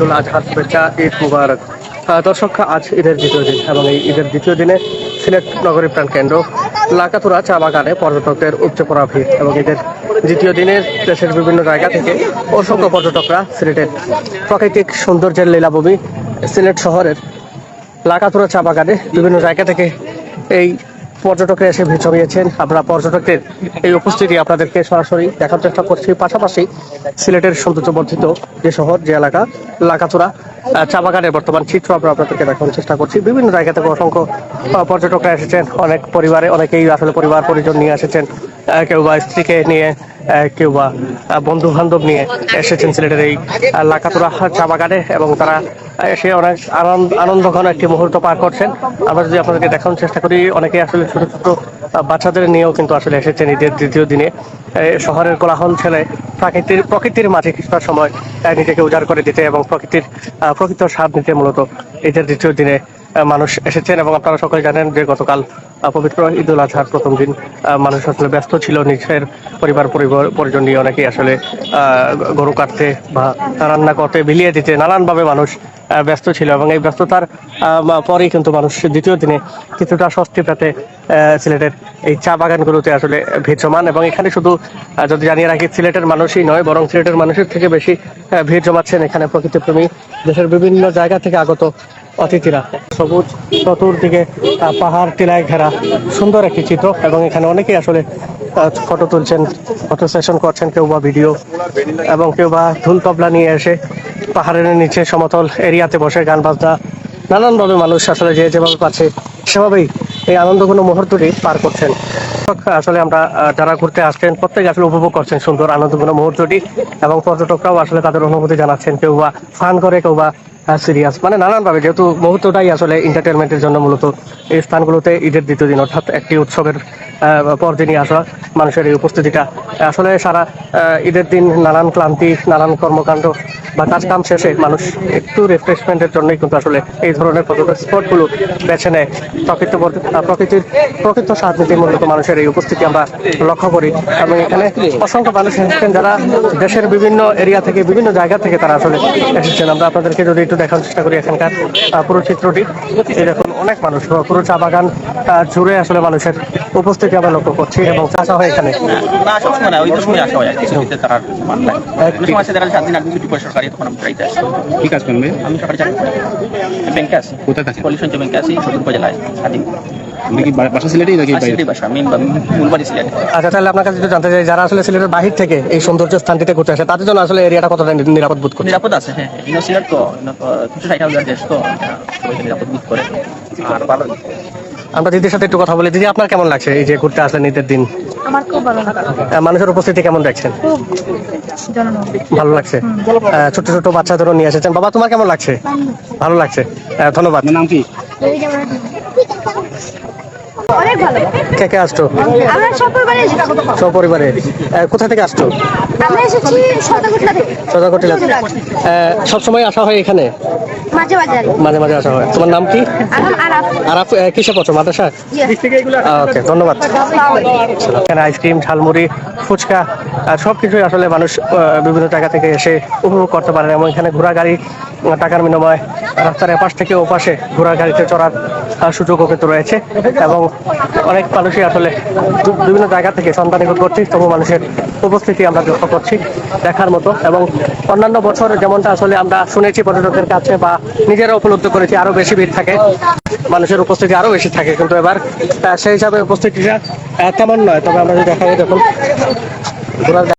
ঈদুল আজহার শুভেচ্ছা, ঈদ মুবারক। দর্শক, আজ ঈদের দ্বিতীয় দিন এবং এই ঈদের দ্বিতীয় দিনে সিলেট নগরীর প্রাণকেন্দ্র লাকাতুরা চা বাগানে পর্যটকদের উপচে পড়া ভিড় এবং ঈদের দ্বিতীয় দিনে দেশের বিভিন্ন জায়গা থেকে অসংখ্য পর্যটকরা সিলেটের প্রাকৃতিক সৌন্দর্যের লীলাভূমি সিলেট শহরের লাকাতুরা চা বাগানে বিভিন্ন জায়গা থেকে এই পর্যটকরা এসে ভিড় জমিয়েছেন। আমরা পর্যটকদের এই উপস্থিতি আপনাদেরকে সরাসরি দেখার চেষ্টা করছি। পাশাপাশি সিলেটের সৌন্দর্যবর্ধিত যে শহর, যে এলাকা লাকাতুরা চা বাগানের বর্তমান চিত্র আমরা আপনাদেরকে দেখানোর চেষ্টা করছি। বিভিন্ন জায়গা থেকে অসংখ্য পর্যটকরা এসেছেন। অনেক পরিবারে অনেকেই আসলে পরিবার পরিজন নিয়ে এসেছেন, কেউ বা স্ত্রীকে নিয়ে, কেউ বা বন্ধু বান্ধব নিয়ে এসেছেন সিলেটের এই লাকাতুরা চা বাগানে এবং তারা এসে অনেক আনন্দঘন একটি মুহূর্ত পার করছেন। আমরা যদি আপনাদেরকে দেখানোর চেষ্টা করি, অনেকেই আসলে ছোট ছোট বাচ্চাদের নিয়েও কিন্তু আসলে এসেছেন ঈদের দ্বিতীয় দিনে। শহরের কোলাহল ছেড়ে প্রকৃতির মাঝে কিছুটা সময় নিজেকে উজাড় করে দিতে এবং প্রকৃত স্বাদ নিতে মূলত ঈদের দ্বিতীয় দিনে মানুষ এসেছেন। এবং আপনারা সকলে জানেন যে গতকাল পবিত্র ঈদুল আজহার প্রথম দিন মানুষ আসলে ব্যস্ত ছিল নিজের পরিজন নিয়ে। অনেকেই আসলে গরু কাটতে বা রান্না করতে, বিলিয়ে দিতে নানানভাবে মানুষ ব্যস্ত ছিল এবং এই ব্যস্ততার পরেই কিন্তু মানুষ দ্বিতীয় দিনে কিছুটা স্বস্তি পেতে সিলেটের এই চা বাগানগুলোতে আসলে ভিড় জমান। এবং এখানে শুধু যদি জানিয়ে রাখি, সিলেটের মানুষই নয় বরং সিলেটের মানুষের থেকে বেশি ভিড় জমাচ্ছেন এখানে প্রকৃতিপ্রেমী দেশের বিভিন্ন জায়গা থেকে আগত অতিথিরা। সবুজ চতুর্দিকে পাহাড় টিলায় ঘেরা সুন্দর একটি চিত্র এবং এখানে অনেকেই আসলে ফটো তুলছেন, ফটো সেশন করছেন, কেউ বা ভিডিও এবং কেউ বা ঢোল তবলা নিয়ে এসে পাহাড়ের নিচে সমতল এরিয়াতে বসে গান বাজনা নানানভাবে মানুষ আসলে যে যেভাবে পাচ্ছে সেভাবেই এই আনন্দঘন মুহূর্তটি পার করছেন। আসলে আমরা যারা ঘুরতে আসছেন প্রত্যেকে আসলে উপভোগ করছেন সুন্দর আনন্দঘন মুহূর্তটি এবং পর্যটকরাও আসলে তাদের অনুভূতি জানাচ্ছেন, কেউ বা ফান করে, কেউ বা সিরিয়াস, মানে নানানভাবে, যেহেতু মুহূর্তটাই আসলে এন্টারটেনমেন্টের জন্য মূলত এই স্থানগুলোতে ঈদের দ্বিতীয় দিন অর্থাৎ একটি উৎসবের পরদিনই আসা মানুষের এই উপস্থিতিটা আসলে সারা ঈদের দিন নানান ক্লান্তি, নানান কর্মকাণ্ড বা কাজকাম শেষে মানুষ একটু রিফ্রেশমেন্টের জন্যই কিন্তু আসলে এই ধরনের পর্যটক স্পটগুলো বেছে নেয়। প্রকৃত স্বাদ নিতে মূলত মানুষের এই উপস্থিতি আমরা লক্ষ্য করি এবং এখানে অসংখ্য মানুষ এসেছেন যারা দেশের বিভিন্ন এরিয়া থেকে, বিভিন্ন জায়গা থেকে তারা আসলে এসেছেন। আমরা আপনাদেরকে যদি একটু দেখার চেষ্টা করি এখানকার পুরো চিত্রটি, এই দেখুন অনেক মানুষ, পুরো চা বাগান জুড়ে আসলে মানুষের উপস্থিতি আমরা লক্ষ্য করছি এবং চাষা হয় এখানে। কি কাজ করবে? আমি সরকারি ব্যাংকে আছি। কোথায় থাকেন? পলিউশন ব্যাংকে আছি, সদর উপজেলায়। কি বাসা সিলেটেই নাকি বাইরে? বাসা মূলবাড়ি সিলেট। আচ্ছা, তাহলে আপনার কাছে যদি জানতে চাই, যারা আসলে সিলেটের বাহির থেকে এই সৌন্দর্য স্থানটিতে ঘুরতে আসে তাদের জন্য আসলে এরিয়াটা কতটা নিরাপদ বোধ করে? নিরাপদ আছে, হ্যাঁ। সিলেট তো 260,000 দেশ, তো সবাই নিরাপদ বোধ করে আর ভালো। আমরা দিদির সাথে একটু কথা বলি। দিদি, আপনার কেমন লাগছে এই যে ঘুরতে আসলেন ঈদের দিন? আমার খুব ভালো লাগছে। মানুষের উপস্থিতি কেমন দেখছেন? খুব ভালো লাগছে। ছোট ছোট বাচ্চাদেরও নিয়ে এসেছেন। বাবা, তোমার কেমন লাগছে? ভালো লাগছে, ধন্যবাদ। নাম কি? অনেক ভালো। কে কে আসছো? আমরা সপরিবারে। কোথা থেকে আসছো? আমরা এসেছি সদাকুটলা থেকে। সদাকুটলা। সবসময় আসা হয় এখানে? মাঝে মাঝে মাঝে আসা হয়। তোমার নাম কি? আরাফ। আরাফ, কিসে পড়ছো? মাদ্রাসা? ওকে, ধন্যবাদ। এখানে আইসক্রিম, ঝালমুড়ি, ফুচকা সবকিছুই আসলে মানুষ বিভিন্ন জায়গা থেকে এসে উপভোগ করতে পারেন এবং এখানে ঘোড়া গাড়ি টাকার বিনিময়ে রাস্তার এপাশ থেকে ওপাশে ঘোড়া গাড়িতে চড়ার সুযোগও কিন্তু রয়েছে এবং অনেক মানুষই আসলে বিভিন্ন জায়গা থেকে সন্ধান করছি, তবু মানুষের উপস্থিতি আমরা লক্ষ্য করছি দেখার মতো। এবং অন্যান্য বছর যেমনটা আসলে আমরা শুনেছি পর্যটকদের কাছে বা নিজেরা উপলব্ধি করেছি, আরো বেশি ভিড় থাকে, মানুষের উপস্থিতি আরো বেশি থাকে, কিন্তু এবার সেই হিসাবে উপস্থিতিটা তেমন নয়। তবে আমরা যদি দেখাই, দেখুন ঘোড়ার